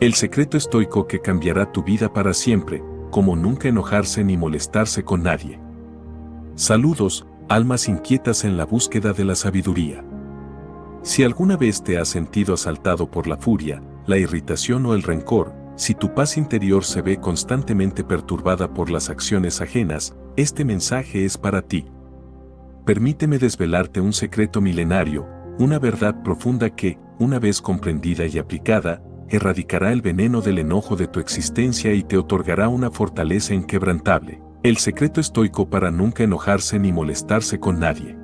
El secreto estoico que cambiará tu vida para siempre, como nunca enojarse ni molestarse con nadie. Saludos, almas inquietas en la búsqueda de la sabiduría. Si alguna vez te has sentido asaltado por la furia, la irritación o el rencor, si tu paz interior se ve constantemente perturbada por las acciones ajenas, este mensaje es para ti. Permíteme desvelarte un secreto milenario, una verdad profunda que, una vez comprendida y aplicada, erradicará el veneno del enojo de tu existencia y te otorgará una fortaleza inquebrantable. El secreto estoico para nunca enojarse ni molestarse con nadie.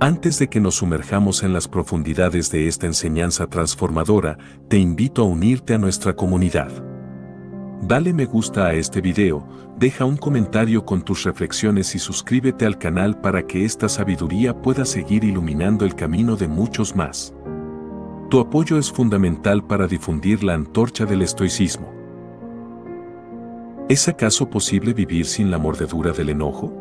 Antes de que nos sumerjamos en las profundidades de esta enseñanza transformadora, te invito a unirte a nuestra comunidad. Dale me gusta a este video, deja un comentario con tus reflexiones y suscríbete al canal para que esta sabiduría pueda seguir iluminando el camino de muchos más. Tu apoyo es fundamental para difundir la antorcha del estoicismo. ¿Es acaso posible vivir sin la mordedura del enojo?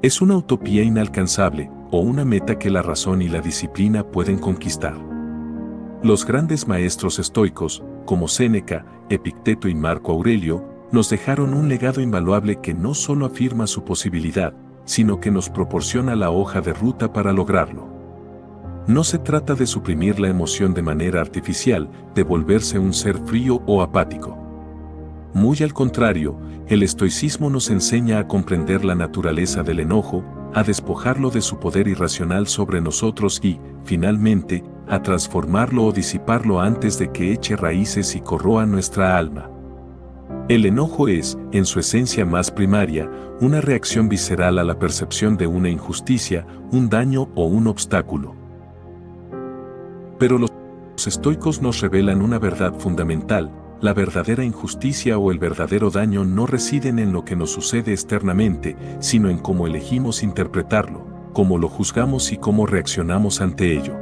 ¿Es una utopía inalcanzable o una meta que la razón y la disciplina pueden conquistar? Los grandes maestros estoicos, como Séneca, Epicteto y Marco Aurelio, nos dejaron un legado invaluable que no solo afirma su posibilidad, sino que nos proporciona la hoja de ruta para lograrlo. No se trata de suprimir la emoción de manera artificial, de volverse un ser frío o apático. Muy al contrario, el estoicismo nos enseña a comprender la naturaleza del enojo, a despojarlo de su poder irracional sobre nosotros y, finalmente, a transformarlo o disiparlo antes de que eche raíces y corroa nuestra alma. El enojo es, en su esencia más primaria, una reacción visceral a la percepción de una injusticia, un daño o un obstáculo. Pero los estoicos nos revelan una verdad fundamental: la verdadera injusticia o el verdadero daño no residen en lo que nos sucede externamente, sino en cómo elegimos interpretarlo, cómo lo juzgamos y cómo reaccionamos ante ello.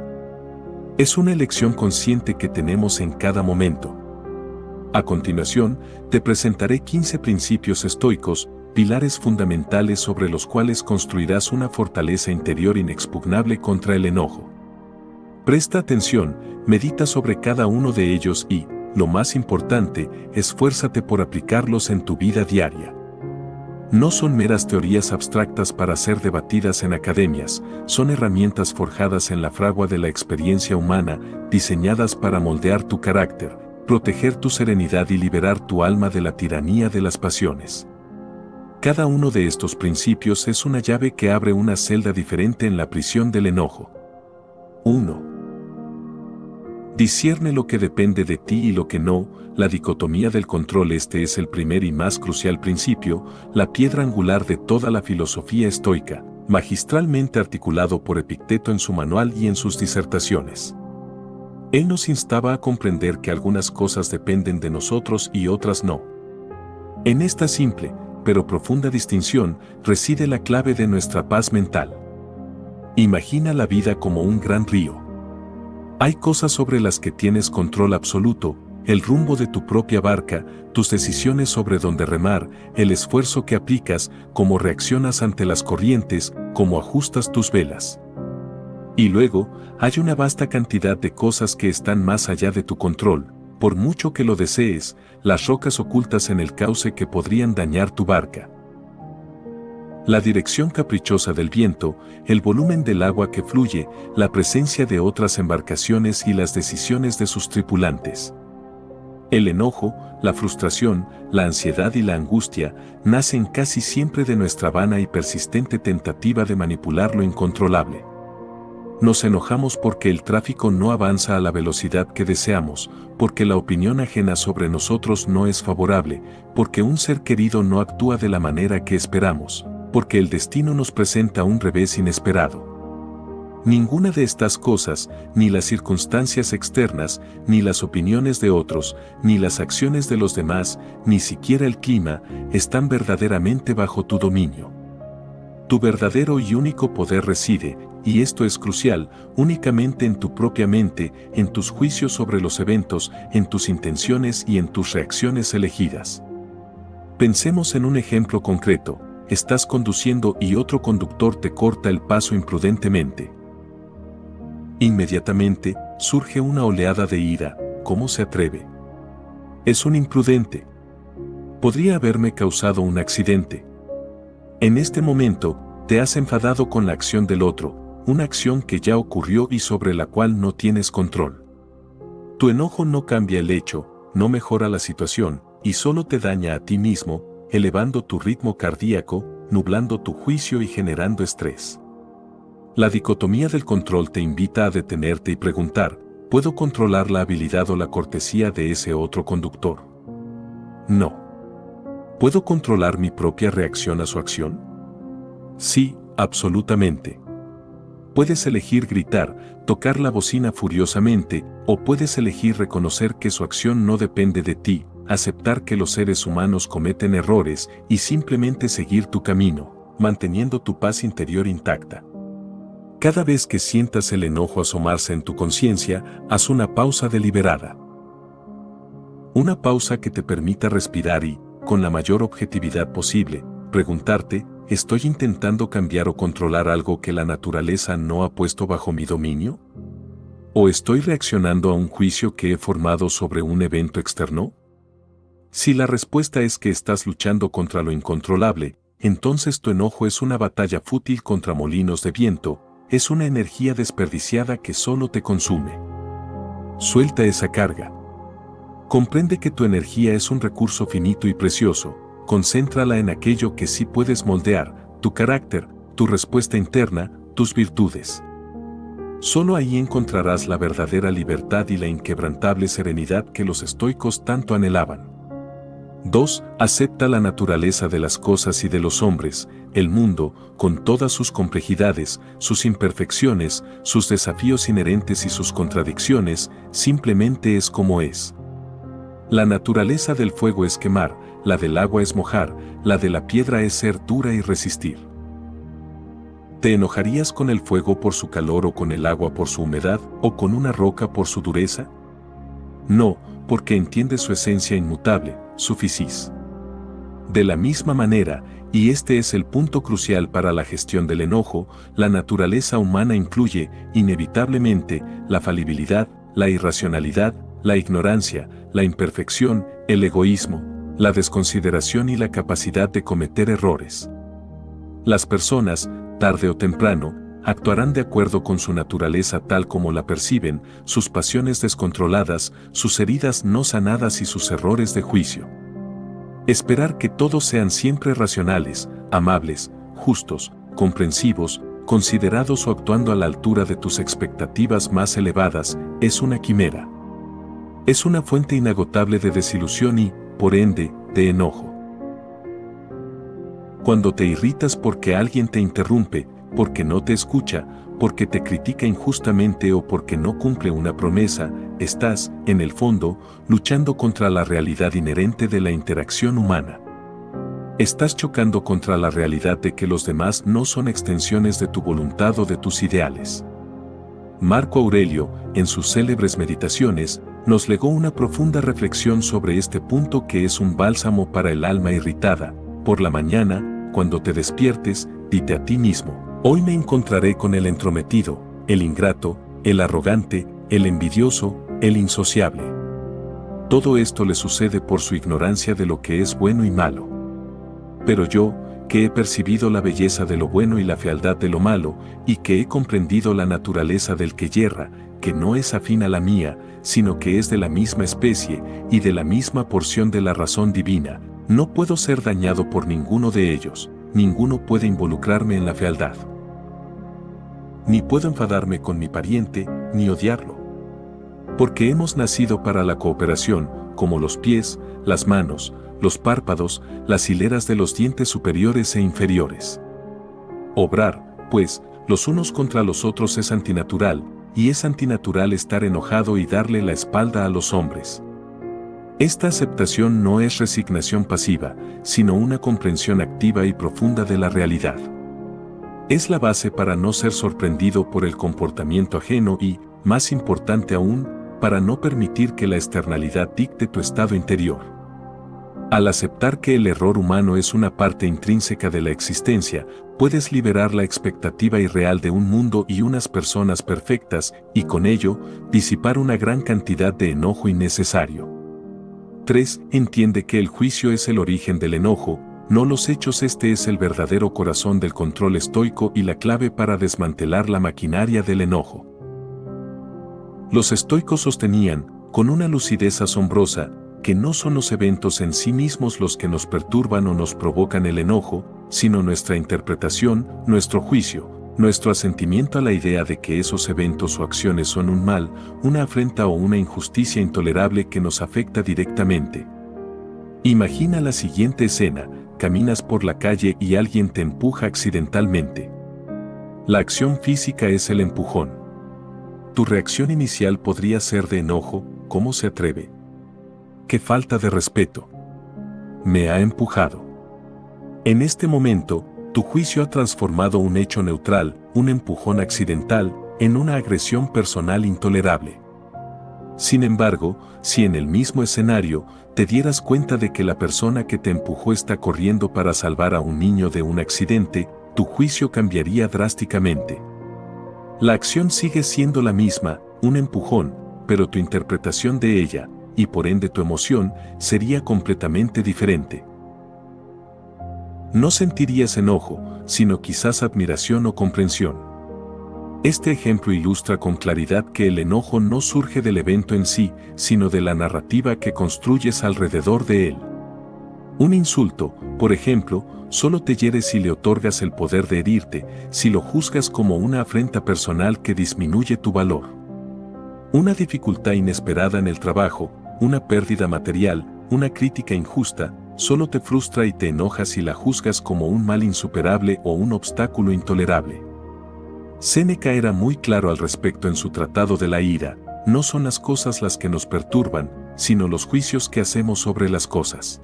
Es una elección consciente que tenemos en cada momento. A continuación, te presentaré 15 principios estoicos, pilares fundamentales sobre los cuales construirás una fortaleza interior inexpugnable contra el enojo. Presta atención, medita sobre cada uno de ellos y, lo más importante, esfuérzate por aplicarlos en tu vida diaria. No son meras teorías abstractas para ser debatidas en academias, son herramientas forjadas en la fragua de la experiencia humana, diseñadas para moldear tu carácter, proteger tu serenidad y liberar tu alma de la tiranía de las pasiones. Cada uno de estos principios es una llave que abre una celda diferente en la prisión del enojo. 1. Discierne lo que depende de ti y lo que no, la dicotomía del control. Este es el primer y más crucial principio, la piedra angular de toda la filosofía estoica, magistralmente articulado por Epicteto en su manual y en sus disertaciones. Él nos instaba a comprender que algunas cosas dependen de nosotros y otras no. En esta simple, pero profunda distinción, reside la clave de nuestra paz mental. Imagina la vida como un gran río. Hay cosas sobre las que tienes control absoluto: el rumbo de tu propia barca, tus decisiones sobre dónde remar, el esfuerzo que aplicas, cómo reaccionas ante las corrientes, cómo ajustas tus velas. Y luego, hay una vasta cantidad de cosas que están más allá de tu control, por mucho que lo desees, las rocas ocultas en el cauce que podrían dañar tu barca. La dirección caprichosa del viento, el volumen del agua que fluye, la presencia de otras embarcaciones y las decisiones de sus tripulantes. El enojo, la frustración, la ansiedad y la angustia nacen casi siempre de nuestra vana y persistente tentativa de manipular lo incontrolable. Nos enojamos porque el tráfico no avanza a la velocidad que deseamos, porque la opinión ajena sobre nosotros no es favorable, porque un ser querido no actúa de la manera que esperamos, porque el destino nos presenta un revés inesperado. Ninguna de estas cosas, ni las circunstancias externas, ni las opiniones de otros, ni las acciones de los demás, ni siquiera el clima, están verdaderamente bajo tu dominio. Tu verdadero y único poder reside, y esto es crucial, únicamente en tu propia mente, en tus juicios sobre los eventos, en tus intenciones y en tus reacciones elegidas. Pensemos en un ejemplo concreto. Estás conduciendo y otro conductor te corta el paso imprudentemente. Inmediatamente, surge una oleada de ira. ¿Cómo se atreve? Es un imprudente. Podría haberme causado un accidente. En este momento, te has enfadado con la acción del otro, una acción que ya ocurrió y sobre la cual no tienes control. Tu enojo no cambia el hecho, no mejora la situación, y solo te daña a ti mismo, elevando tu ritmo cardíaco, nublando tu juicio y generando estrés. La dicotomía del control te invita a detenerte y preguntar, ¿puedo controlar la habilidad o la cortesía de ese otro conductor? No. ¿Puedo controlar mi propia reacción a su acción? Sí, absolutamente. Puedes elegir gritar, tocar la bocina furiosamente, o puedes elegir reconocer que su acción no depende de ti, aceptar que los seres humanos cometen errores y simplemente seguir tu camino, manteniendo tu paz interior intacta. Cada vez que sientas el enojo asomarse en tu conciencia, haz una pausa deliberada. Una pausa que te permita respirar y, con la mayor objetividad posible, preguntarte, ¿estoy intentando cambiar o controlar algo que la naturaleza no ha puesto bajo mi dominio? ¿O estoy reaccionando a un juicio que he formado sobre un evento externo? Si la respuesta es que estás luchando contra lo incontrolable, entonces tu enojo es una batalla fútil contra molinos de viento, es una energía desperdiciada que solo te consume. Suelta esa carga. Comprende que tu energía es un recurso finito y precioso, concéntrala en aquello que sí puedes moldear, tu carácter, tu respuesta interna, tus virtudes. Solo ahí encontrarás la verdadera libertad y la inquebrantable serenidad que los estoicos tanto anhelaban. 2. Acepta la naturaleza de las cosas y de los hombres, el mundo, con todas sus complejidades, sus imperfecciones, sus desafíos inherentes y sus contradicciones, simplemente es como es. La naturaleza del fuego es quemar, la del agua es mojar, la de la piedra es ser dura y resistir. ¿Te enojarías con el fuego por su calor o con el agua por su humedad, o con una roca por su dureza? No, porque entiendes su esencia inmutable, su physis. De la misma manera, y este es el punto crucial para la gestión del enojo, la naturaleza humana incluye, inevitablemente, la falibilidad, la irracionalidad, la ignorancia, la imperfección, el egoísmo, la desconsideración y la capacidad de cometer errores. Las personas, tarde o temprano, actuarán de acuerdo con su naturaleza tal como la perciben, sus pasiones descontroladas, sus heridas no sanadas y sus errores de juicio. Esperar que todos sean siempre racionales, amables, justos, comprensivos, considerados o actuando a la altura de tus expectativas más elevadas, es una quimera. Es una fuente inagotable de desilusión y, por ende, de enojo. Cuando te irritas porque alguien te interrumpe, porque no te escucha, porque te critica injustamente o porque no cumple una promesa, estás, en el fondo, luchando contra la realidad inherente de la interacción humana. Estás chocando contra la realidad de que los demás no son extensiones de tu voluntad o de tus ideales. Marco Aurelio, en sus célebres Meditaciones, nos legó una profunda reflexión sobre este punto que es un bálsamo para el alma irritada. Por la mañana, cuando te despiertes, dite a ti mismo, hoy me encontraré con el entrometido, el ingrato, el arrogante, el envidioso, el insociable. Todo esto le sucede por su ignorancia de lo que es bueno y malo. Pero yo, que he percibido la belleza de lo bueno y la fealdad de lo malo, y que he comprendido la naturaleza del que yerra, que no es afín a la mía, sino que es de la misma especie, y de la misma porción de la razón divina, no puedo ser dañado por ninguno de ellos, ninguno puede involucrarme en la fealdad. Ni puedo enfadarme con mi pariente, ni odiarlo. Porque hemos nacido para la cooperación, como los pies, las manos, los párpados, las hileras de los dientes superiores e inferiores. Obrar, pues, los unos contra los otros es antinatural, y es antinatural estar enojado y darle la espalda a los hombres. Esta aceptación no es resignación pasiva, sino una comprensión activa y profunda de la realidad. Es la base para no ser sorprendido por el comportamiento ajeno y, más importante aún, para no permitir que la externalidad dicte tu estado interior. Al aceptar que el error humano es una parte intrínseca de la existencia, puedes liberar la expectativa irreal de un mundo y unas personas perfectas, y con ello, disipar una gran cantidad de enojo innecesario. 3. Entiende que el juicio es el origen del enojo, no los hechos. Este es el verdadero corazón del control estoico y la clave para desmantelar la maquinaria del enojo. Los estoicos sostenían, con una lucidez asombrosa, que no son los eventos en sí mismos los que nos perturban o nos provocan el enojo, sino nuestra interpretación, nuestro juicio, nuestro asentimiento a la idea de que esos eventos o acciones son un mal, una afrenta o una injusticia intolerable que nos afecta directamente. Imagina la siguiente escena: caminas por la calle y alguien te empuja accidentalmente. La acción física es el empujón. Tu reacción inicial podría ser de enojo: ¿cómo se atreve? ¡Qué falta de respeto! Me ha empujado. En este momento, tu juicio ha transformado un hecho neutral, un empujón accidental, en una agresión personal intolerable. Sin embargo, si en el mismo escenario te dieras cuenta de que la persona que te empujó está corriendo para salvar a un niño de un accidente, tu juicio cambiaría drásticamente. La acción sigue siendo la misma, un empujón, pero tu interpretación de ella, y por ende tu emoción, sería completamente diferente. No sentirías enojo, sino quizás admiración o comprensión. Este ejemplo ilustra con claridad que el enojo no surge del evento en sí, sino de la narrativa que construyes alrededor de él. Un insulto, por ejemplo, solo te hiere si le otorgas el poder de herirte, si lo juzgas como una afrenta personal que disminuye tu valor. Una dificultad inesperada en el trabajo, una pérdida material, una crítica injusta, solo te frustra y te enojas si la juzgas como un mal insuperable o un obstáculo intolerable. Séneca era muy claro al respecto en su Tratado de la Ira: no son las cosas las que nos perturban, sino los juicios que hacemos sobre las cosas.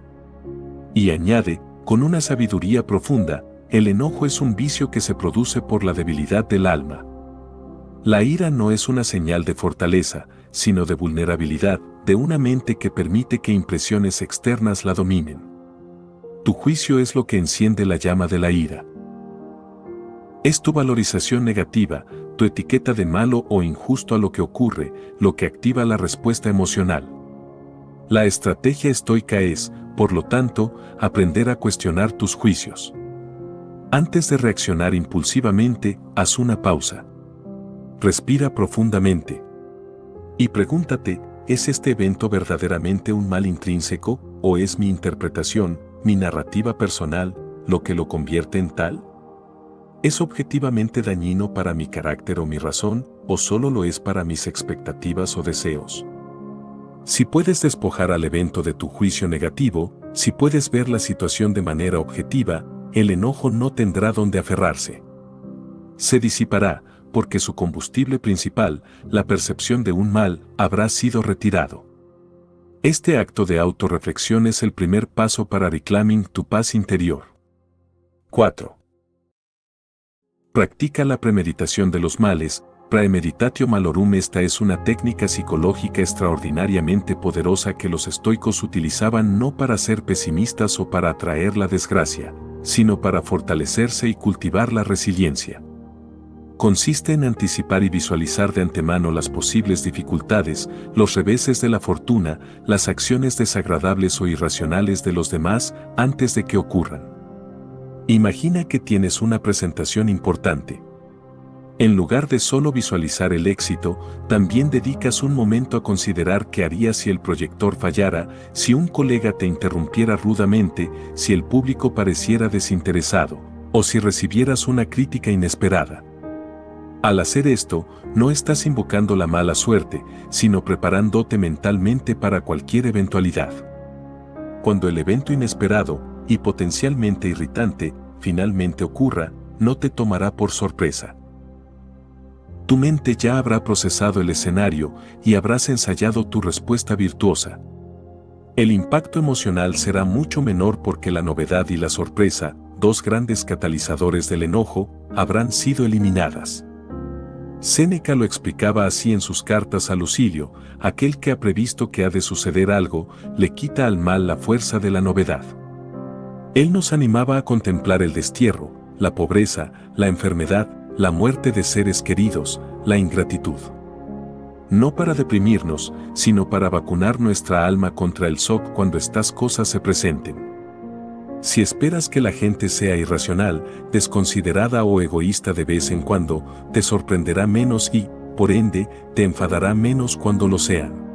Y añade, con una sabiduría profunda: el enojo es un vicio que se produce por la debilidad del alma. La ira no es una señal de fortaleza, sino de vulnerabilidad, de una mente que permite que impresiones externas la dominen. Tu juicio es lo que enciende la llama de la ira. Es tu valorización negativa, tu etiqueta de malo o injusto a lo que ocurre, lo que activa la respuesta emocional. La estrategia estoica es, por lo tanto, aprender a cuestionar tus juicios. Antes de reaccionar impulsivamente, haz una pausa. Respira profundamente. Y pregúntate: ¿es este evento verdaderamente un mal intrínseco, o es mi interpretación, mi narrativa personal, lo que lo convierte en tal? ¿Es objetivamente dañino para mi carácter o mi razón, o solo lo es para mis expectativas o deseos? Si puedes despojar al evento de tu juicio negativo, si puedes ver la situación de manera objetiva, el enojo no tendrá donde aferrarse. Se disipará, porque su combustible principal, la percepción de un mal, habrá sido retirado. Este acto de autorreflexión es el primer paso para reclaiming tu paz interior. 4. Practica la premeditación de los males. Praemeditatio malorum. Esta es una técnica psicológica extraordinariamente poderosa que los estoicos utilizaban no para ser pesimistas o para atraer la desgracia, sino para fortalecerse y cultivar la resiliencia. Consiste en anticipar y visualizar de antemano las posibles dificultades, los reveses de la fortuna, las acciones desagradables o irracionales de los demás antes de que ocurran. Imagina que tienes una presentación importante. En lugar de solo visualizar el éxito, también dedicas un momento a considerar qué harías si el proyector fallara, si un colega te interrumpiera rudamente, si el público pareciera desinteresado, o si recibieras una crítica inesperada. Al hacer esto, no estás invocando la mala suerte, sino preparándote mentalmente para cualquier eventualidad. Cuando el evento inesperado, y potencialmente irritante, finalmente ocurra, no te tomará por sorpresa. Tu mente ya habrá procesado el escenario y habrás ensayado tu respuesta virtuosa. El impacto emocional será mucho menor porque la novedad y la sorpresa, dos grandes catalizadores del enojo, habrán sido eliminadas. Séneca lo explicaba así en sus cartas a Lucilio: aquel que ha previsto que ha de suceder algo, le quita al mal la fuerza de la novedad. Él nos animaba a contemplar el destierro, la pobreza, la enfermedad, la muerte de seres queridos, la ingratitud. no para deprimirnos, sino para vacunar nuestra alma contra el shock cuando estas cosas se presenten. Si esperas que la gente sea irracional, desconsiderada o egoísta de vez en cuando, te sorprenderá menos y, por ende, te enfadará menos cuando lo sean.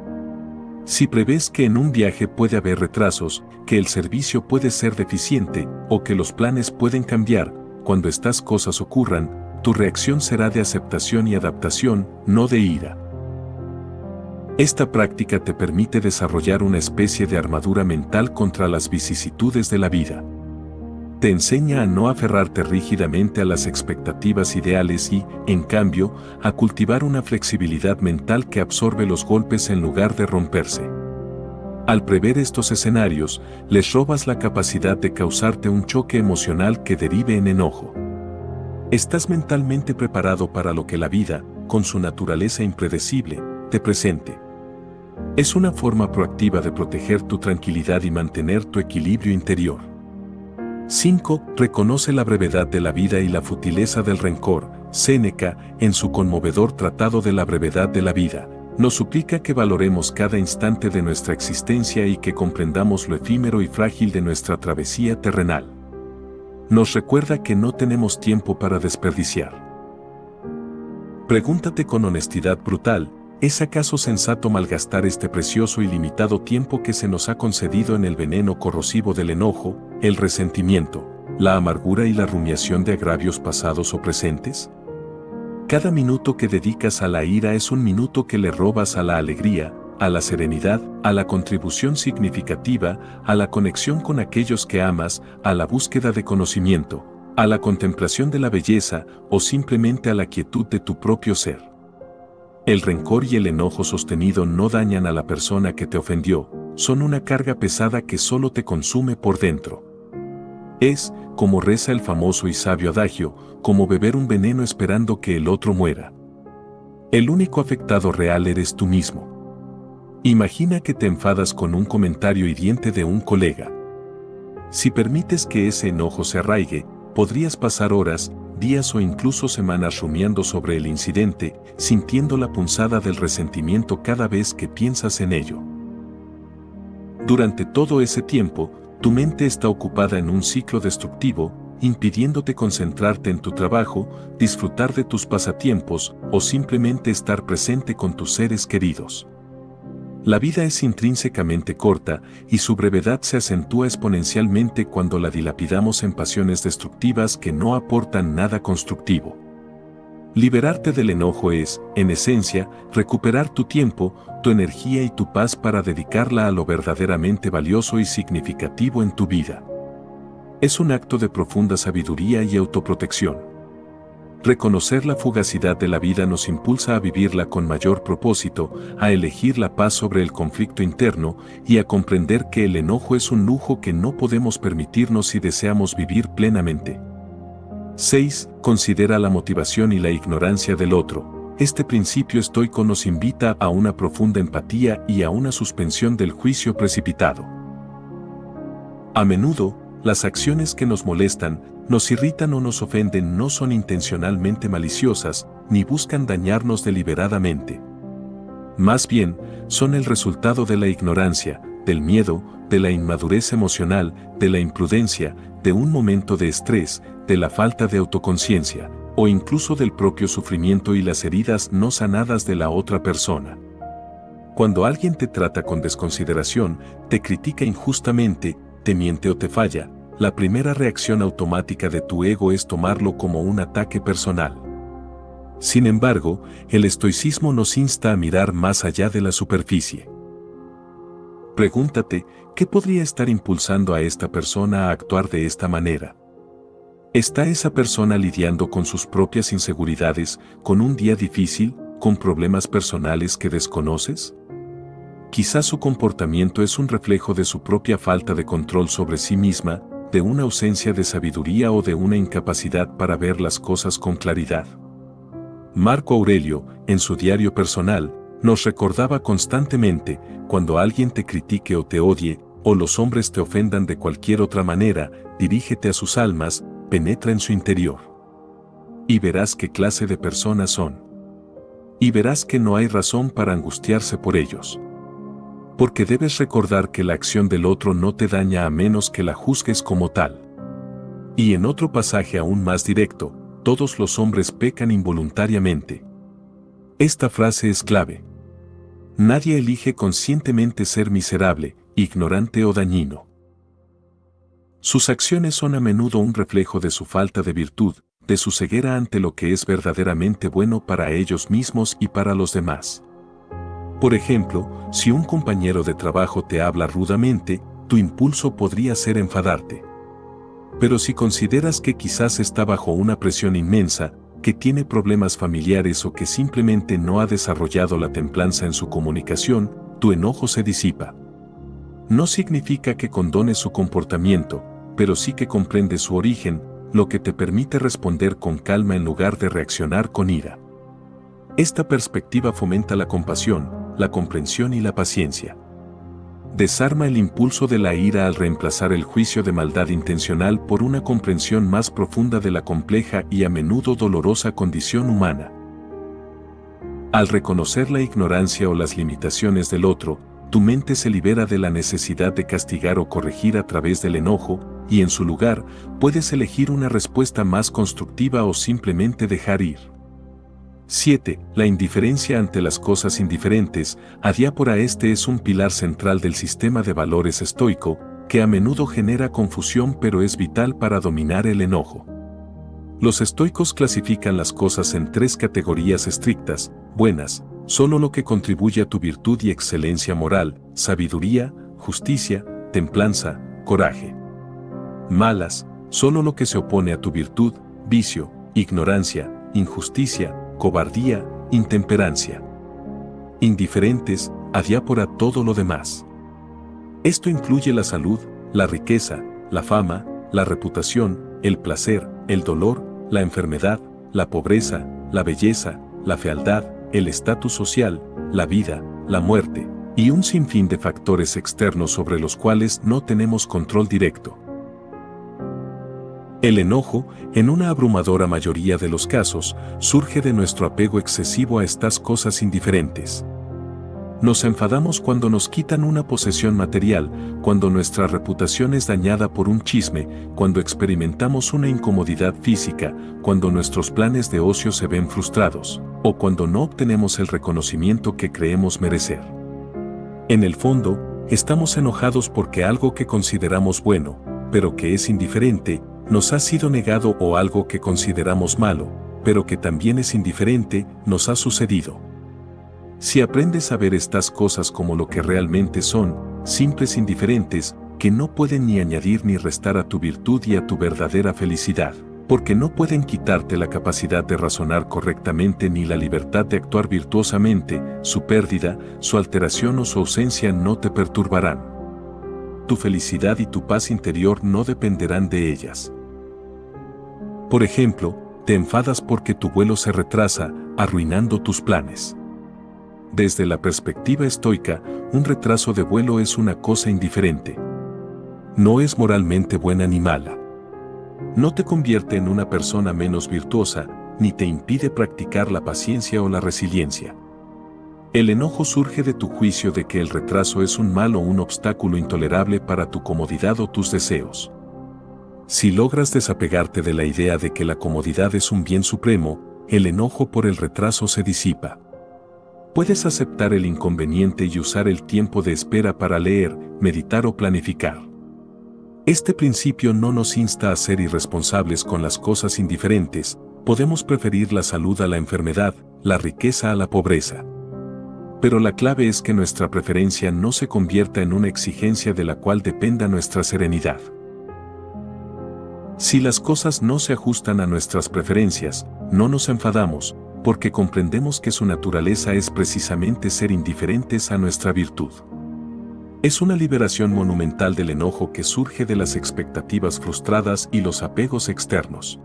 Si prevés que en un viaje puede haber retrasos, que el servicio puede ser deficiente o que los planes pueden cambiar, cuando estas cosas ocurran, tu reacción será de aceptación y adaptación, no de ira. Esta práctica te permite desarrollar una especie de armadura mental contra las vicisitudes de la vida. Te enseña a no aferrarte rígidamente a las expectativas ideales y, en cambio, a cultivar una flexibilidad mental que absorbe los golpes en lugar de romperse. Al prever estos escenarios, les robas la capacidad de causarte un choque emocional que derive en enojo. Estás mentalmente preparado para lo que la vida, con su naturaleza impredecible, te presente. Es una forma proactiva de proteger tu tranquilidad y mantener tu equilibrio interior. 5. Reconoce la brevedad de la vida y la futileza del rencor. Séneca, en su conmovedor Tratado de la brevedad de la vida, nos suplica que valoremos cada instante de nuestra existencia y que comprendamos lo efímero y frágil de nuestra travesía terrenal. Nos recuerda que no tenemos tiempo para desperdiciar. Pregúntate con honestidad brutal, ¿es acaso sensato malgastar este precioso y limitado tiempo que se nos ha concedido en el veneno corrosivo del enojo, el resentimiento, la amargura y la rumiación de agravios pasados o presentes? Cada minuto que dedicas a la ira es un minuto que le robas a la alegría, a la serenidad, a la contribución significativa, a la conexión con aquellos que amas, a la búsqueda de conocimiento, a la contemplación de la belleza o simplemente a la quietud de tu propio ser. El rencor y el enojo sostenido no dañan a la persona que te ofendió, son una carga pesada que solo te consume por dentro. Es, como reza el famoso y sabio adagio, como beber un veneno esperando que el otro muera. El único afectado real eres tú mismo. Imagina que te enfadas con un comentario hiriente de un colega. Si permites que ese enojo se arraigue, podrías pasar horas, días o incluso semanas rumiando sobre el incidente, sintiendo la punzada del resentimiento cada vez que piensas en ello. Durante todo ese tiempo, tu mente está ocupada en un ciclo destructivo, impidiéndote concentrarte en tu trabajo, disfrutar de tus pasatiempos o simplemente estar presente con tus seres queridos. La vida es intrínsecamente corta y su brevedad se acentúa exponencialmente cuando la dilapidamos en pasiones destructivas que no aportan nada constructivo. Liberarte del enojo es, en esencia, recuperar tu tiempo, tu energía y tu paz para dedicarla a lo verdaderamente valioso y significativo en tu vida. Es un acto de profunda sabiduría y autoprotección. Reconocer la fugacidad de la vida nos impulsa a vivirla con mayor propósito, a elegir la paz sobre el conflicto interno y a comprender que el enojo es un lujo que no podemos permitirnos si deseamos vivir plenamente. 6. Considera la motivación y la ignorancia del otro. Este principio estoico nos invita a una profunda empatía y a una suspensión del juicio precipitado. A menudo, las acciones que nos molestan, nos irritan o nos ofenden no son intencionalmente maliciosas, ni buscan dañarnos deliberadamente. Más bien, son el resultado de la ignorancia, del miedo, de la inmadurez emocional, de la imprudencia, de un momento de estrés, de la falta de autoconciencia, o incluso del propio sufrimiento y las heridas no sanadas de la otra persona. Cuando alguien te trata con desconsideración, te critica injustamente, te miente o te falla, la primera reacción automática de tu ego es tomarlo como un ataque personal. Sin embargo, el estoicismo nos insta a mirar más allá de la superficie. Pregúntate, ¿qué podría estar impulsando a esta persona a actuar de esta manera? ¿Está esa persona lidiando con sus propias inseguridades, con un día difícil, con problemas personales que desconoces? Quizás su comportamiento es un reflejo de su propia falta de control sobre sí misma, de una ausencia de sabiduría o de una incapacidad para ver las cosas con claridad. Marco Aurelio, en su diario personal, nos recordaba constantemente, cuando alguien te critique o te odie, o los hombres te ofendan de cualquier otra manera, dirígete a sus almas, penetra en su interior. Y verás qué clase de personas son. y verás que no hay razón para angustiarse por ellos. Porque debes recordar que la acción del otro no te daña a menos que la juzgues como tal. Y en otro pasaje aún más directo, todos los hombres pecan involuntariamente. Esta frase es clave. Nadie elige conscientemente ser miserable, ignorante o dañino. Sus acciones son a menudo un reflejo de su falta de virtud, de su ceguera ante lo que es verdaderamente bueno para ellos mismos y para los demás. Por ejemplo, si un compañero de trabajo te habla rudamente, tu impulso podría ser enfadarte. Pero si consideras que quizás está bajo una presión inmensa, que tiene problemas familiares o que simplemente no ha desarrollado la templanza en su comunicación, tu enojo se disipa. No significa que condones su comportamiento, pero sí que comprendes su origen, lo que te permite responder con calma en lugar de reaccionar con ira. Esta perspectiva fomenta la compasión, la comprensión y la paciencia. Desarma el impulso de la ira al reemplazar el juicio de maldad intencional por una comprensión más profunda de la compleja y a menudo dolorosa condición humana. Al reconocer la ignorancia o las limitaciones del otro, tu mente se libera de la necesidad de castigar o corregir a través del enojo, y en su lugar, puedes elegir una respuesta más constructiva o simplemente dejar ir. 7. La indiferencia ante las cosas indiferentes. Adiápora este es un pilar central del sistema de valores estoico, que a menudo genera confusión pero es vital para dominar el enojo. Los estoicos clasifican las cosas en 3 categorías estrictas: buenas, solo lo que contribuye a tu virtud y excelencia moral; sabiduría, justicia, templanza, coraje; malas, solo lo que se opone a tu virtud, vicio, ignorancia, injusticia, cobardía, intemperancia; indiferentes, adiápora todo lo demás. Esto incluye la salud, la riqueza, la fama, la reputación, el placer, el dolor, la enfermedad, la pobreza, la belleza, la fealdad, el estatus social, la vida, la muerte, y un sinfín de factores externos sobre los cuales no tenemos control directo. El enojo, en una abrumadora mayoría de los casos, surge de nuestro apego excesivo a estas cosas indiferentes. Nos enfadamos cuando nos quitan una posesión material, cuando nuestra reputación es dañada por un chisme, cuando experimentamos una incomodidad física, cuando nuestros planes de ocio se ven frustrados, o cuando no obtenemos el reconocimiento que creemos merecer. En el fondo, estamos enojados porque algo que consideramos bueno, pero que es indiferente, nos ha sido negado, o algo que consideramos malo, pero que también es indiferente, nos ha sucedido. Si aprendes a ver estas cosas como lo que realmente son, simples indiferentes, que no pueden ni añadir ni restar a tu virtud y a tu verdadera felicidad, porque no pueden quitarte la capacidad de razonar correctamente ni la libertad de actuar virtuosamente, su pérdida, su alteración o su ausencia no te perturbarán. Tu felicidad y tu paz interior no dependerán de ellas. Por ejemplo, te enfadas porque tu vuelo se retrasa, arruinando tus planes. Desde la perspectiva estoica, un retraso de vuelo es una cosa indiferente. No es moralmente buena ni mala. No te convierte en una persona menos virtuosa, ni te impide practicar la paciencia o la resiliencia. El enojo surge de tu juicio de que el retraso es un mal o un obstáculo intolerable para tu comodidad o tus deseos. Si logras desapegarte de la idea de que la comodidad es un bien supremo, el enojo por el retraso se disipa. Puedes aceptar el inconveniente y usar el tiempo de espera para leer, meditar o planificar. Este principio no nos insta a ser irresponsables con las cosas indiferentes. Podemos preferir la salud a la enfermedad, la riqueza a la pobreza. Pero la clave es que nuestra preferencia no se convierta en una exigencia de la cual dependa nuestra serenidad. Si las cosas no se ajustan a nuestras preferencias, no nos enfadamos, porque comprendemos que su naturaleza es precisamente ser indiferentes a nuestra virtud. Es una liberación monumental del enojo que surge de las expectativas frustradas y los apegos externos.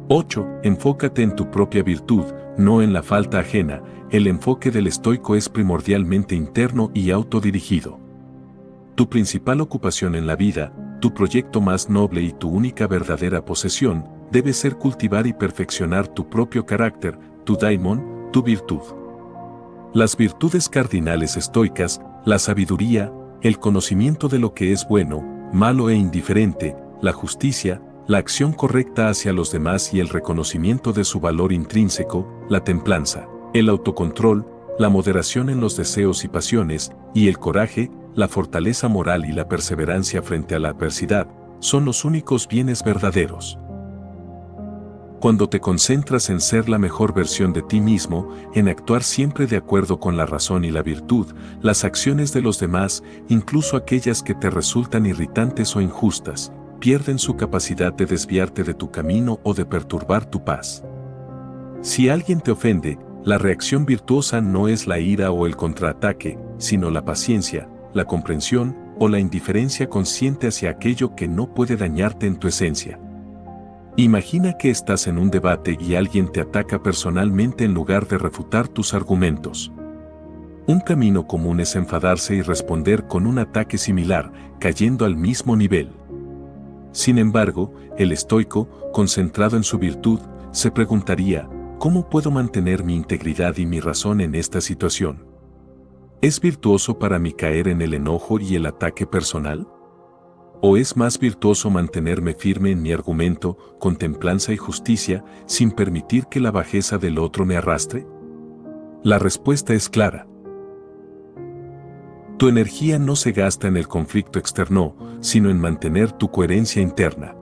8. Enfócate en tu propia virtud, no en la falta ajena. El enfoque del estoico es primordialmente interno y autodirigido. Tu principal ocupación en la vida, tu proyecto más noble y tu única verdadera posesión, debe ser cultivar y perfeccionar tu propio carácter, tu daimon, Tu virtud. Las virtudes cardinales estoicas, la sabiduría, el conocimiento de lo que es bueno, malo e indiferente, la justicia, la acción correcta hacia los demás y el reconocimiento de su valor intrínseco, la templanza, el autocontrol, la moderación en los deseos y pasiones, y el coraje, la fortaleza moral y la perseverancia frente a la adversidad, son los únicos bienes verdaderos. Cuando te concentras en ser la mejor versión de ti mismo, en actuar siempre de acuerdo con la razón y la virtud, las acciones de los demás, incluso aquellas que te resultan irritantes o injustas, pierden su capacidad de desviarte de tu camino o de perturbar tu paz. Si alguien te ofende, la reacción virtuosa no es la ira o el contraataque, sino la paciencia, la comprensión o la indiferencia consciente hacia aquello que no puede dañarte en tu esencia. Imagina que estás en un debate y alguien te ataca personalmente en lugar de refutar tus argumentos. Un camino común es enfadarse y responder con un ataque similar, cayendo al mismo nivel. Sin embargo, el estoico, concentrado en su virtud, se preguntaría, ¿cómo puedo mantener mi integridad y mi razón en esta situación? ¿Es virtuoso para mí caer en el enojo y el ataque personal? ¿O es más virtuoso mantenerme firme en mi argumento, con templanza y justicia, sin permitir que la bajeza del otro me arrastre? La respuesta es clara. Tu energía no se gasta en el conflicto externo, sino en mantener tu coherencia interna.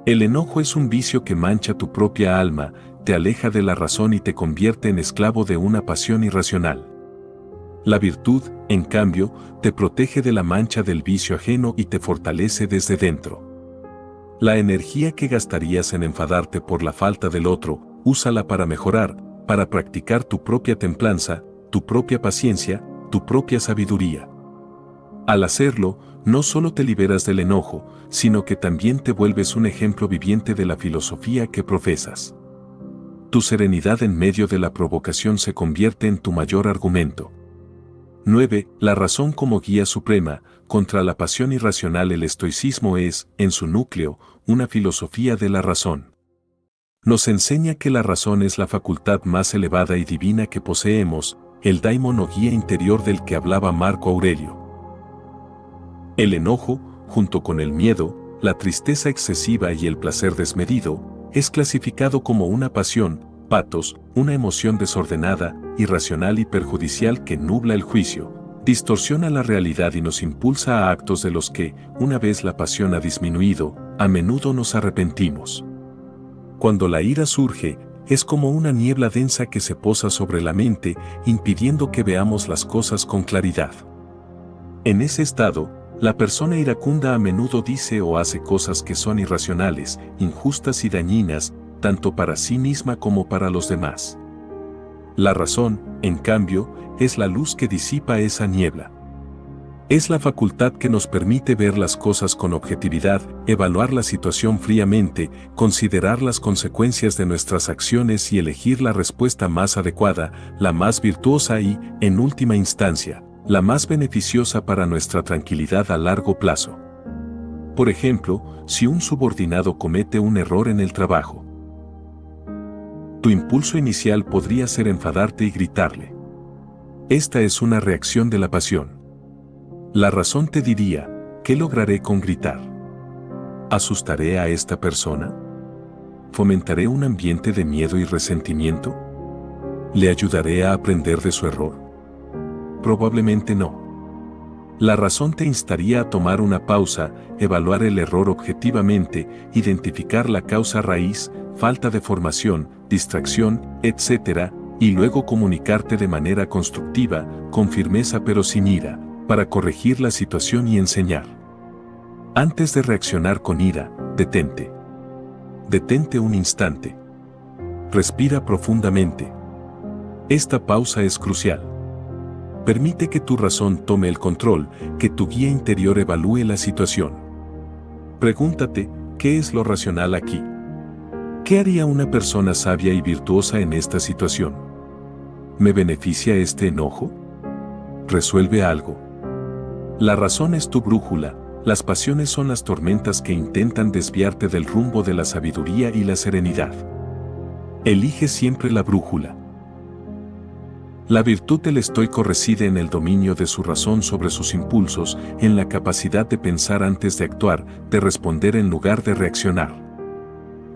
El enojo es un vicio que mancha tu propia alma, te aleja de la razón y te convierte en esclavo de una pasión irracional. La virtud, en cambio, te protege de la mancha del vicio ajeno y te fortalece desde dentro. La energía que gastarías en enfadarte por la falta del otro, úsala para mejorar, para practicar tu propia templanza, tu propia paciencia, tu propia sabiduría. Al hacerlo, no solo te liberas del enojo, sino que también te vuelves un ejemplo viviente de la filosofía que profesas. Tu serenidad en medio de la provocación se convierte en tu mayor argumento. 9. La razón como guía suprema, contra la pasión irracional. El estoicismo es, en su núcleo, una filosofía de la razón. Nos enseña que la razón es la facultad más elevada y divina que poseemos, el daimon o guía interior del que hablaba Marco Aurelio. El enojo, junto con el miedo, la tristeza excesiva y el placer desmedido, es clasificado como una pasión, patos, una emoción desordenada, irracional y perjudicial que nubla el juicio, distorsiona la realidad y nos impulsa a actos de los que, una vez la pasión ha disminuido, a menudo nos arrepentimos. Cuando la ira surge, es como una niebla densa que se posa sobre la mente, impidiendo que veamos las cosas con claridad. En ese estado, la persona iracunda a menudo dice o hace cosas que son irracionales, injustas y dañinas, tanto para sí misma como para los demás. La razón, en cambio, es la luz que disipa esa niebla. Es la facultad que nos permite ver las cosas con objetividad, evaluar la situación fríamente, considerar las consecuencias de nuestras acciones y elegir la respuesta más adecuada, la más virtuosa y, en última instancia, la más beneficiosa para nuestra tranquilidad a largo plazo. Por ejemplo, si un subordinado comete un error en el trabajo, tu impulso inicial podría ser enfadarte y gritarle. Esta es una reacción de la pasión. La razón te diría, ¿qué lograré con gritar? ¿Asustaré a esta persona? ¿Fomentaré un ambiente de miedo y resentimiento? ¿Le ayudaré a aprender de su error? Probablemente no. La razón te instaría a tomar una pausa, evaluar el error objetivamente, identificar la causa raíz, falta de formación, distracción, etc., y luego comunicarte de manera constructiva, con firmeza pero sin ira, para corregir la situación y enseñar. Antes de reaccionar con ira, detente. Detente un instante. Respira profundamente. Esta pausa es crucial. Permite que tu razón tome el control, que tu guía interior evalúe la situación. Pregúntate, ¿qué es lo racional aquí? ¿Qué haría una persona sabia y virtuosa en esta situación? ¿Me beneficia este enojo? ¿Resuelve algo? La razón es tu brújula, las pasiones son las tormentas que intentan desviarte del rumbo de la sabiduría y la serenidad. Elige siempre la brújula. La virtud del estoico reside en el dominio de su razón sobre sus impulsos, en la capacidad de pensar antes de actuar, de responder en lugar de reaccionar.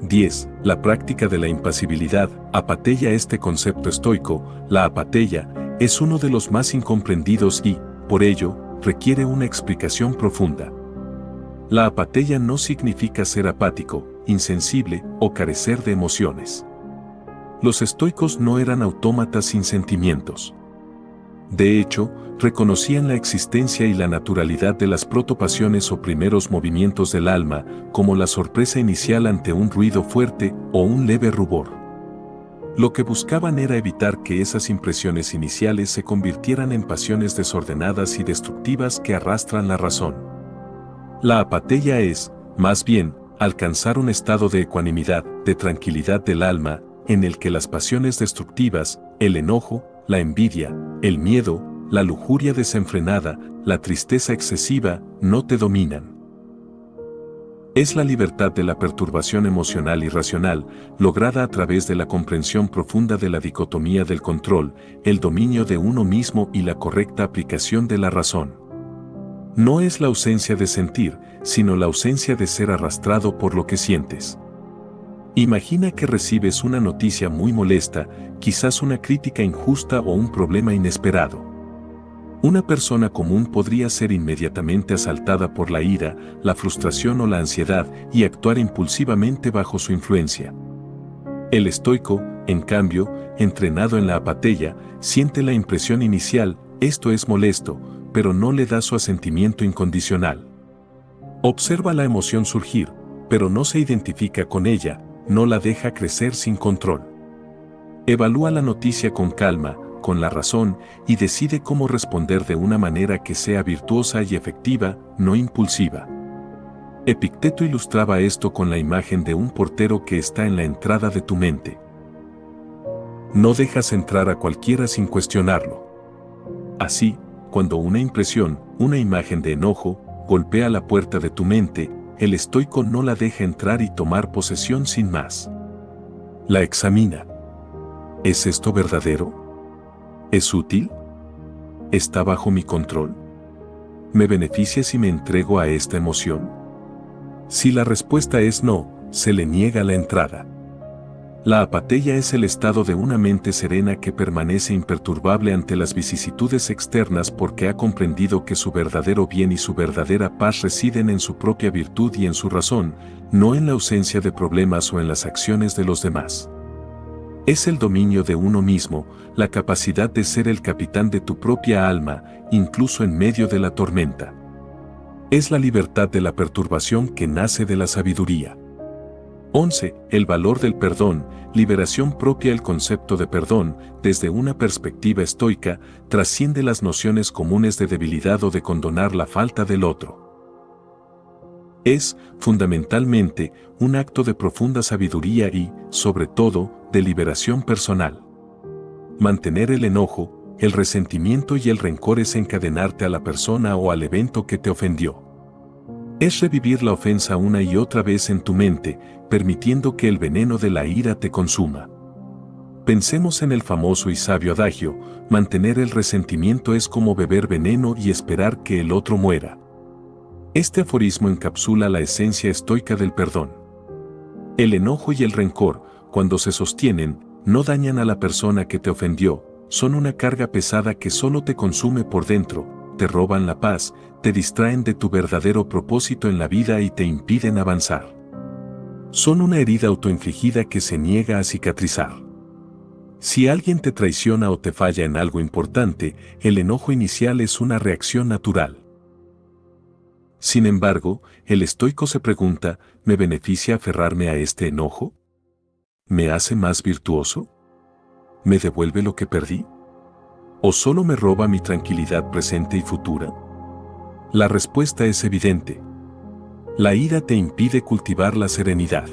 10. La práctica de la impasibilidad. Apatheia. Este concepto estoico, la apatheia, es uno de los más incomprendidos y, por ello, requiere una explicación profunda. La apatheia no significa ser apático, insensible o carecer de emociones. Los estoicos no eran autómatas sin sentimientos. De hecho, reconocían la existencia y la naturalidad de las protopasiones o primeros movimientos del alma, como la sorpresa inicial ante un ruido fuerte o un leve rubor. Lo que buscaban era evitar que esas impresiones iniciales se convirtieran en pasiones desordenadas y destructivas que arrastran la razón. La apatheia es, más bien, alcanzar un estado de ecuanimidad, de tranquilidad del alma, en el que las pasiones destructivas, el enojo, la envidia, el miedo, la lujuria desenfrenada, la tristeza excesiva, no te dominan. Es la libertad de la perturbación emocional y racional, lograda a través de la comprensión profunda de la dicotomía del control, el dominio de uno mismo y la correcta aplicación de la razón. No es la ausencia de sentir, sino la ausencia de ser arrastrado por lo que sientes. Imagina que recibes una noticia muy molesta, quizás una crítica injusta o un problema inesperado. Una persona común podría ser inmediatamente asaltada por la ira, la frustración o la ansiedad y actuar impulsivamente bajo su influencia. El estoico, en cambio, entrenado en la apatheia, siente la impresión inicial, esto es molesto, pero no le da su asentimiento incondicional. Observa la emoción surgir, pero no se identifica con ella, no la deja crecer sin control. Evalúa la noticia con calma, con la razón, y decide cómo responder de una manera que sea virtuosa y efectiva, no impulsiva. Epicteto ilustraba esto con la imagen de un portero que está en la entrada de tu mente. No dejas entrar a cualquiera sin cuestionarlo. Así, cuando una impresión, una imagen de enojo, golpea la puerta de tu mente, el estoico no la deja entrar y tomar posesión sin más. La examina. ¿Es esto verdadero? ¿Es útil? ¿Está bajo mi control? ¿Me beneficia si me entrego a esta emoción? Si la respuesta es no, se le niega la entrada. La apatheia es el estado de una mente serena que permanece imperturbable ante las vicisitudes externas porque ha comprendido que su verdadero bien y su verdadera paz residen en su propia virtud y en su razón, no en la ausencia de problemas o en las acciones de los demás. Es el dominio de uno mismo, la capacidad de ser el capitán de tu propia alma, incluso en medio de la tormenta. Es la libertad de la perturbación que nace de la sabiduría. 11. El valor del perdón, liberación propia. El concepto de perdón, desde una perspectiva estoica, trasciende las nociones comunes de debilidad o de condonar la falta del otro. Es, fundamentalmente, un acto de profunda sabiduría y, sobre todo, de liberación personal. Mantener el enojo, el resentimiento y el rencor es encadenarte a la persona o al evento que te ofendió. Es revivir la ofensa una y otra vez en tu mente, permitiendo que el veneno de la ira te consuma. Pensemos en el famoso y sabio adagio, mantener el resentimiento es como beber veneno y esperar que el otro muera. Este aforismo encapsula la esencia estoica del perdón. El enojo y el rencor, cuando se sostienen, no dañan a la persona que te ofendió, son una carga pesada que solo te consume por dentro, te roban la paz, te distraen de tu verdadero propósito en la vida y te impiden avanzar. Son una herida autoinfligida que se niega a cicatrizar. Si alguien te traiciona o te falla en algo importante, el enojo inicial es una reacción natural. Sin embargo, el estoico se pregunta, ¿me beneficia aferrarme a este enojo? ¿Me hace más virtuoso? ¿Me devuelve lo que perdí? ¿O solo me roba mi tranquilidad presente y futura? La respuesta es evidente. La ira te impide cultivar la serenidad.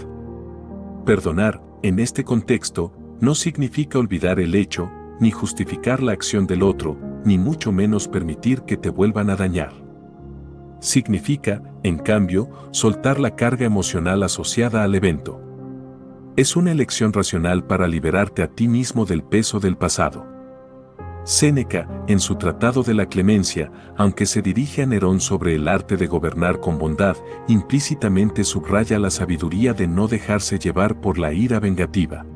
Perdonar, en este contexto, no significa olvidar el hecho, ni justificar la acción del otro, ni mucho menos permitir que te vuelvan a dañar. Significa, en cambio, soltar la carga emocional asociada al evento. Es una elección racional para liberarte a ti mismo del peso del pasado. Séneca, en su Tratado de la Clemencia, aunque se dirige a Nerón sobre el arte de gobernar con bondad, implícitamente subraya la sabiduría de no dejarse llevar por la ira vengativa.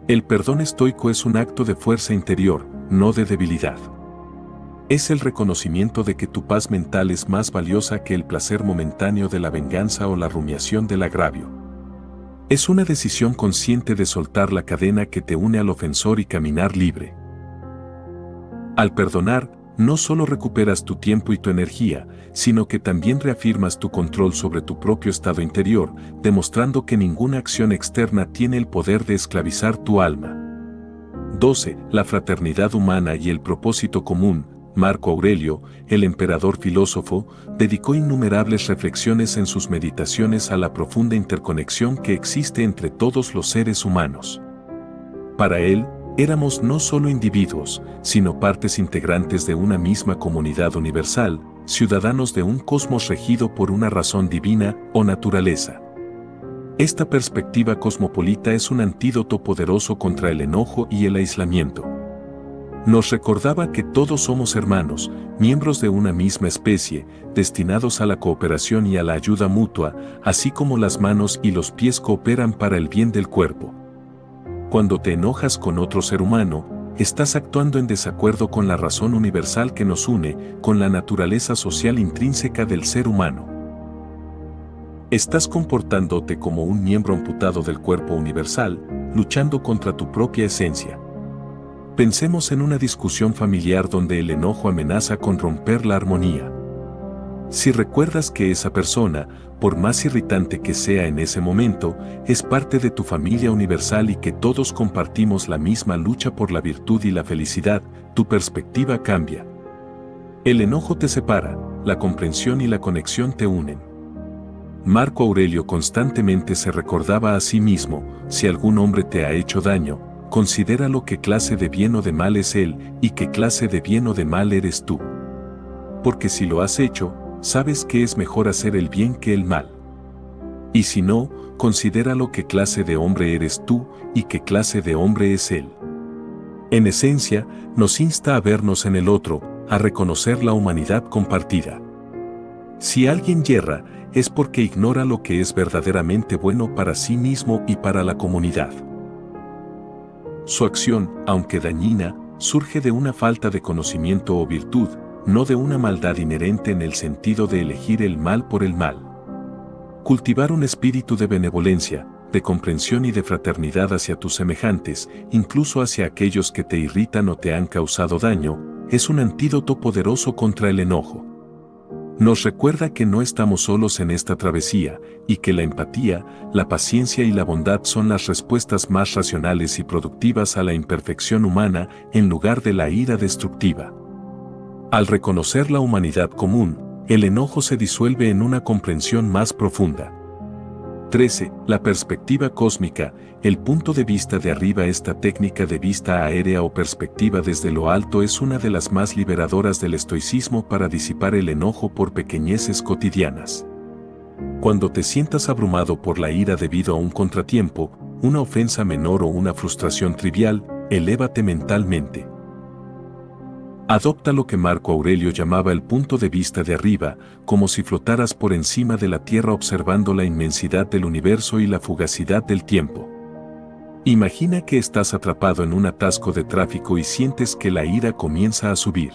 El perdón estoico es un acto de fuerza interior, no de debilidad. Es el reconocimiento de que tu paz mental es más valiosa que el placer momentáneo de la venganza o la rumiación del agravio. Es una decisión consciente de soltar la cadena que te une al ofensor y caminar libre. Al perdonar, no solo recuperas tu tiempo y tu energía, sino que también reafirmas tu control sobre tu propio estado interior, demostrando que ninguna acción externa tiene el poder de esclavizar tu alma. 12. La fraternidad humana y el propósito común. Marco Aurelio, el emperador filósofo, dedicó innumerables reflexiones en sus meditaciones a la profunda interconexión que existe entre todos los seres humanos. Para él, éramos no solo individuos, sino partes integrantes de una misma comunidad universal, ciudadanos de un cosmos regido por una razón divina o naturaleza. Esta perspectiva cosmopolita es un antídoto poderoso contra el enojo y el aislamiento. Nos recordaba que todos somos hermanos, miembros de una misma especie, destinados a la cooperación y a la ayuda mutua, así como las manos y los pies cooperan para el bien del cuerpo. Cuando te enojas con otro ser humano, estás actuando en desacuerdo con la razón universal que nos une, con la naturaleza social intrínseca del ser humano. Estás comportándote como un miembro amputado del cuerpo universal, luchando contra tu propia esencia. Pensemos en una discusión familiar donde el enojo amenaza con romper la armonía. Si recuerdas que esa persona, por más irritante que sea en ese momento, es parte de tu familia universal y que todos compartimos la misma lucha por la virtud y la felicidad, tu perspectiva cambia. El enojo te separa, la comprensión y la conexión te unen. Marco Aurelio constantemente se recordaba a sí mismo: si algún hombre te ha hecho daño, considéralo qué clase de bien o de mal es él, y qué clase de bien o de mal eres tú. Porque si lo has hecho, sabes que es mejor hacer el bien que el mal. Y si no, considéralo qué clase de hombre eres tú, y qué clase de hombre es él. En esencia, nos insta a vernos en el otro, a reconocer la humanidad compartida. Si alguien yerra, es porque ignora lo que es verdaderamente bueno para sí mismo y para la comunidad. Su acción, aunque dañina, surge de una falta de conocimiento o virtud, no de una maldad inherente en el sentido de elegir el mal por el mal. Cultivar un espíritu de benevolencia, de comprensión y de fraternidad hacia tus semejantes, incluso hacia aquellos que te irritan o te han causado daño, es un antídoto poderoso contra el enojo. Nos recuerda que no estamos solos en esta travesía, y que la empatía, la paciencia y la bondad son las respuestas más racionales y productivas a la imperfección humana, en lugar de la ira destructiva. Al reconocer la humanidad común, el enojo se disuelve en una comprensión más profunda. 13. La perspectiva cósmica, el punto de vista de arriba. Esta técnica de vista aérea o perspectiva desde lo alto es una de las más liberadoras del estoicismo para disipar el enojo por pequeñeces cotidianas. Cuando te sientas abrumado por la ira debido a un contratiempo, una ofensa menor o una frustración trivial, elévate mentalmente. Adopta lo que Marco Aurelio llamaba el punto de vista de arriba, como si flotaras por encima de la tierra observando la inmensidad del universo y la fugacidad del tiempo. Imagina que estás atrapado en un atasco de tráfico y sientes que la ira comienza a subir.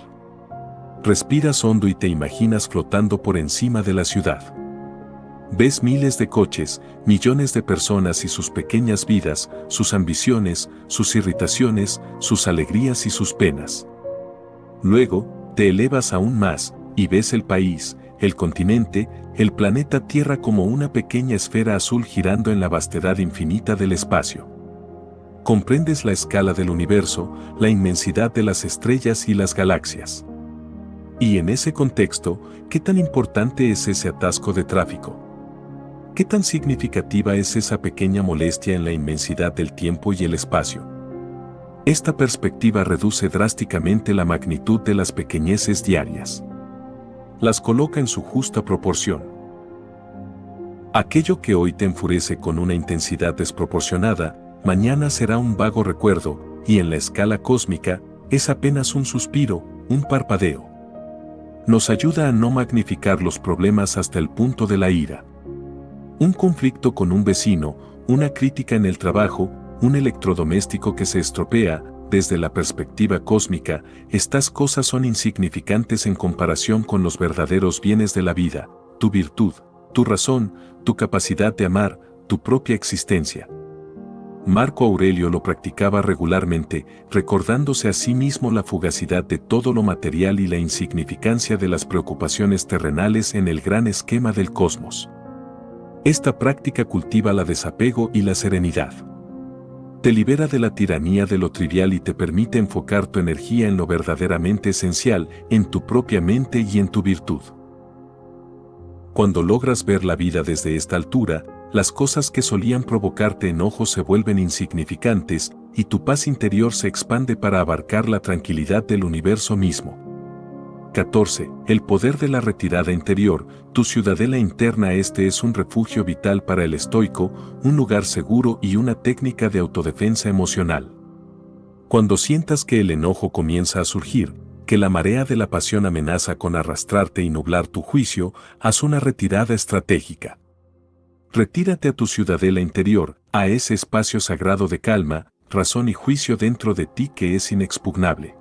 Respiras hondo y te imaginas flotando por encima de la ciudad. Ves miles de coches, millones de personas y sus pequeñas vidas, sus ambiciones, sus irritaciones, sus alegrías y sus penas. Luego, te elevas aún más, y ves el país, el continente, el planeta Tierra como una pequeña esfera azul girando en la vastedad infinita del espacio. Comprendes la escala del universo, la inmensidad de las estrellas y las galaxias. Y en ese contexto, ¿qué tan importante es ese atasco de tráfico? ¿Qué tan significativa es esa pequeña molestia en la inmensidad del tiempo y el espacio? Esta perspectiva reduce drásticamente la magnitud de las pequeñeces diarias. Las coloca en su justa proporción. Aquello que hoy te enfurece con una intensidad desproporcionada, mañana será un vago recuerdo, y en la escala cósmica, es apenas un suspiro, un parpadeo. Nos ayuda a no magnificar los problemas hasta el punto de la ira. Un conflicto con un vecino, una crítica en el trabajo, un electrodoméstico que se estropea, desde la perspectiva cósmica, estas cosas son insignificantes en comparación con los verdaderos bienes de la vida, tu virtud, tu razón, tu capacidad de amar, tu propia existencia. Marco Aurelio lo practicaba regularmente, recordándose a sí mismo la fugacidad de todo lo material y la insignificancia de las preocupaciones terrenales en el gran esquema del cosmos. Esta práctica cultiva la desapego y la serenidad. Te libera de la tiranía de lo trivial y te permite enfocar tu energía en lo verdaderamente esencial, en tu propia mente y en tu virtud. Cuando logras ver la vida desde esta altura, las cosas que solían provocarte enojo se vuelven insignificantes y tu paz interior se expande para abarcar la tranquilidad del universo mismo. 14. El poder de la retirada interior, tu ciudadela interna. Este es un refugio vital para el estoico, un lugar seguro y una técnica de autodefensa emocional. Cuando sientas que el enojo comienza a surgir, que la marea de la pasión amenaza con arrastrarte y nublar tu juicio, haz una retirada estratégica. Retírate a tu ciudadela interior, a ese espacio sagrado de calma, razón y juicio dentro de ti que es inexpugnable.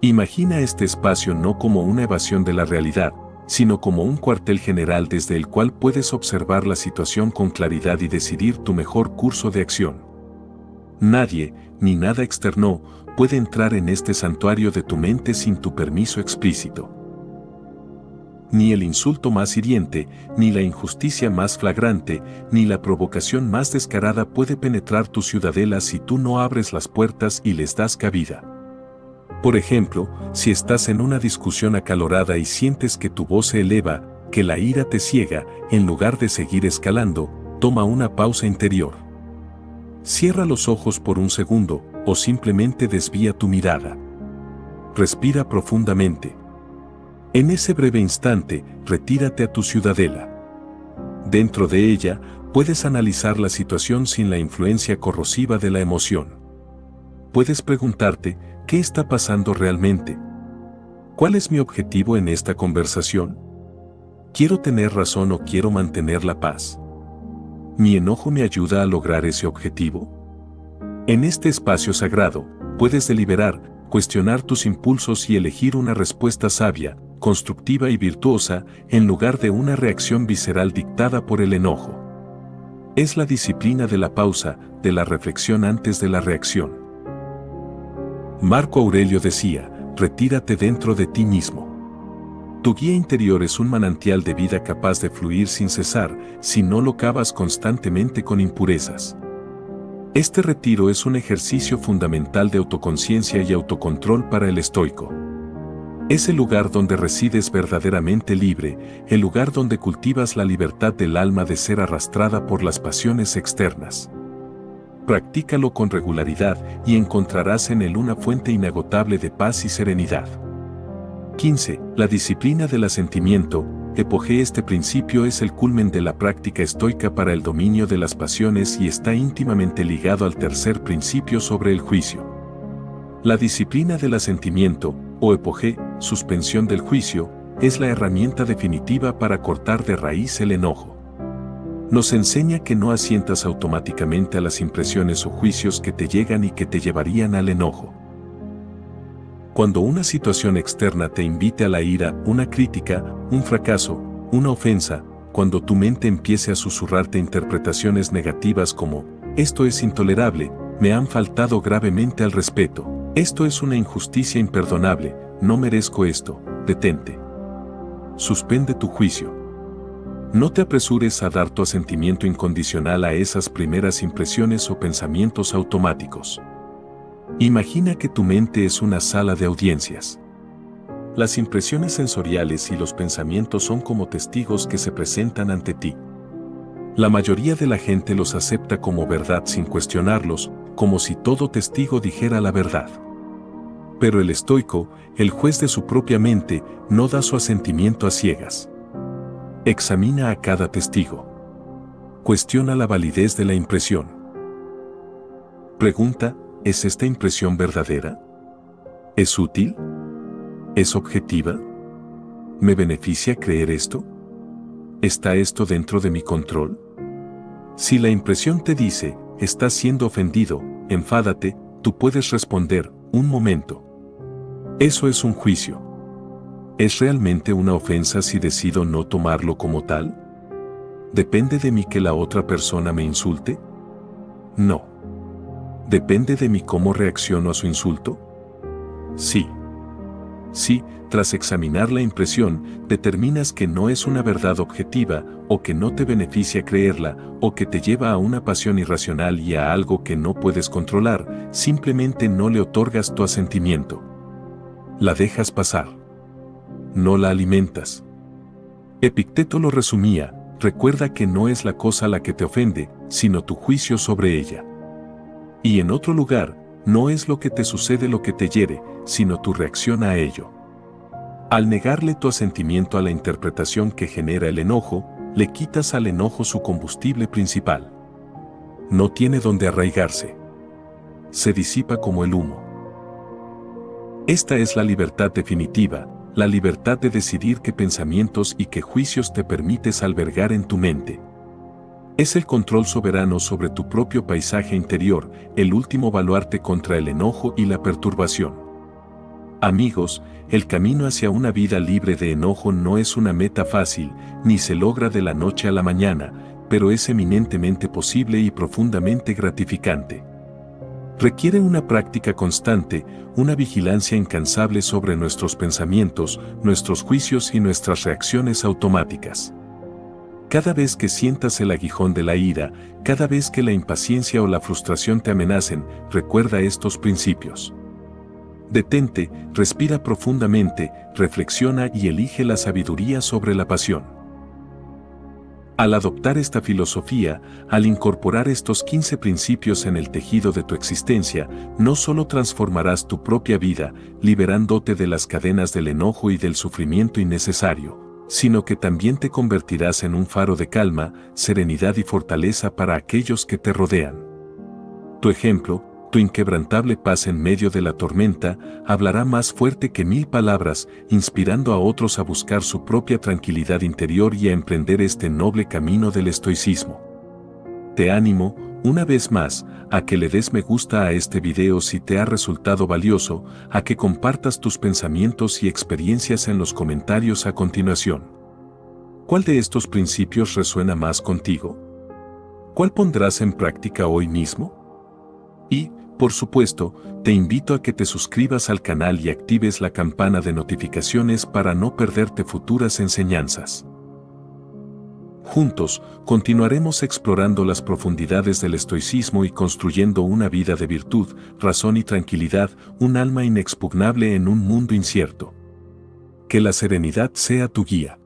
Imagina este espacio no como una evasión de la realidad, sino como un cuartel general desde el cual puedes observar la situación con claridad y decidir tu mejor curso de acción. Nadie, ni nada externo, puede entrar en este santuario de tu mente sin tu permiso explícito. Ni el insulto más hiriente, ni la injusticia más flagrante, ni la provocación más descarada puede penetrar tu ciudadela si tú no abres las puertas y les das cabida. Por ejemplo, si estás en una discusión acalorada y sientes que tu voz se eleva, que la ira te ciega, en lugar de seguir escalando, toma una pausa interior. Cierra los ojos por un segundo, o simplemente desvía tu mirada. Respira profundamente. En ese breve instante, retírate a tu ciudadela. Dentro de ella, puedes analizar la situación sin la influencia corrosiva de la emoción. Puedes preguntarte, ¿qué está pasando realmente? ¿Cuál es mi objetivo en esta conversación? ¿Quiero tener razón o quiero mantener la paz? ¿Mi enojo me ayuda a lograr ese objetivo? En este espacio sagrado, puedes deliberar, cuestionar tus impulsos y elegir una respuesta sabia, constructiva y virtuosa, en lugar de una reacción visceral dictada por el enojo. Es la disciplina de la pausa, de la reflexión antes de la reacción. Marco Aurelio decía, retírate dentro de ti mismo. Tu guía interior es un manantial de vida capaz de fluir sin cesar, si no lo cavas constantemente con impurezas. Este retiro es un ejercicio fundamental de autoconciencia y autocontrol para el estoico. Es el lugar donde resides verdaderamente libre, el lugar donde cultivas la libertad del alma de ser arrastrada por las pasiones externas. Practícalo con regularidad y encontrarás en él una fuente inagotable de paz y serenidad. 15. La disciplina del asentimiento. Epogé. Este principio es el culmen de la práctica estoica para el dominio de las pasiones y está íntimamente ligado al tercer principio sobre el juicio. La disciplina del asentimiento, o epogé, suspensión del juicio, es la herramienta definitiva para cortar de raíz el enojo. Nos enseña que no asientas automáticamente a las impresiones o juicios que te llegan y que te llevarían al enojo. Cuando una situación externa te invite a la ira, una crítica, un fracaso, una ofensa, cuando tu mente empiece a susurrarte interpretaciones negativas como, esto es intolerable, me han faltado gravemente al respeto, esto es una injusticia imperdonable, no merezco esto, detente. Suspende tu juicio. No te apresures a dar tu asentimiento incondicional a esas primeras impresiones o pensamientos automáticos. Imagina que tu mente es una sala de audiencias. Las impresiones sensoriales y los pensamientos son como testigos que se presentan ante ti. La mayoría de la gente los acepta como verdad sin cuestionarlos, como si todo testigo dijera la verdad. Pero el estoico, el juez de su propia mente, no da su asentimiento a ciegas. Examina a cada testigo. Cuestiona la validez de la impresión. Pregunta, ¿es esta impresión verdadera? ¿Es útil? ¿Es objetiva? ¿Me beneficia creer esto? ¿Está esto dentro de mi control? Si la impresión te dice, estás siendo ofendido, enfádate, tú puedes responder, un momento. Eso es un juicio. ¿Es realmente una ofensa si decido no tomarlo como tal? ¿Depende de mí que la otra persona me insulte? No. ¿Depende de mí cómo reacciono a su insulto? Sí. Si, tras examinar la impresión, determinas que no es una verdad objetiva, o que no te beneficia creerla, o que te lleva a una pasión irracional y a algo que no puedes controlar, simplemente no le otorgas tu asentimiento. La dejas pasar. No la alimentas. Epicteto lo resumía: recuerda que no es la cosa la que te ofende, sino tu juicio sobre ella. Y en otro lugar, no es lo que te sucede lo que te hiere, sino tu reacción a ello. Al negarle tu asentimiento a la interpretación que genera el enojo, le quitas al enojo su combustible principal. No tiene donde arraigarse. Se disipa como el humo. Esta es la libertad definitiva, la libertad de decidir qué pensamientos y qué juicios te permites albergar en tu mente. Es el control soberano sobre tu propio paisaje interior, el último baluarte contra el enojo y la perturbación. Amigos, el camino hacia una vida libre de enojo no es una meta fácil, ni se logra de la noche a la mañana, pero es eminentemente posible y profundamente gratificante. Requiere una práctica constante, una vigilancia incansable sobre nuestros pensamientos, nuestros juicios y nuestras reacciones automáticas. Cada vez que sientas el aguijón de la ira, cada vez que la impaciencia o la frustración te amenacen, recuerda estos principios. Detente, respira profundamente, reflexiona y elige la sabiduría sobre la pasión. Al adoptar esta filosofía, al incorporar estos 15 principios en el tejido de tu existencia, no solo transformarás tu propia vida, liberándote de las cadenas del enojo y del sufrimiento innecesario, sino que también te convertirás en un faro de calma, serenidad y fortaleza para aquellos que te rodean. Tu ejemplo, tu inquebrantable paz en medio de la tormenta, hablará más fuerte que 1000 palabras, inspirando a otros a buscar su propia tranquilidad interior y a emprender este noble camino del estoicismo. Te animo, una vez más, a que le des me gusta a este video si te ha resultado valioso, a que compartas tus pensamientos y experiencias en los comentarios a continuación. ¿Cuál de estos principios resuena más contigo? ¿Cuál pondrás en práctica hoy mismo? Y, por supuesto, te invito a que te suscribas al canal y actives la campana de notificaciones para no perderte futuras enseñanzas. Juntos, continuaremos explorando las profundidades del estoicismo y construyendo una vida de virtud, razón y tranquilidad, un alma inexpugnable en un mundo incierto. Que la serenidad sea tu guía.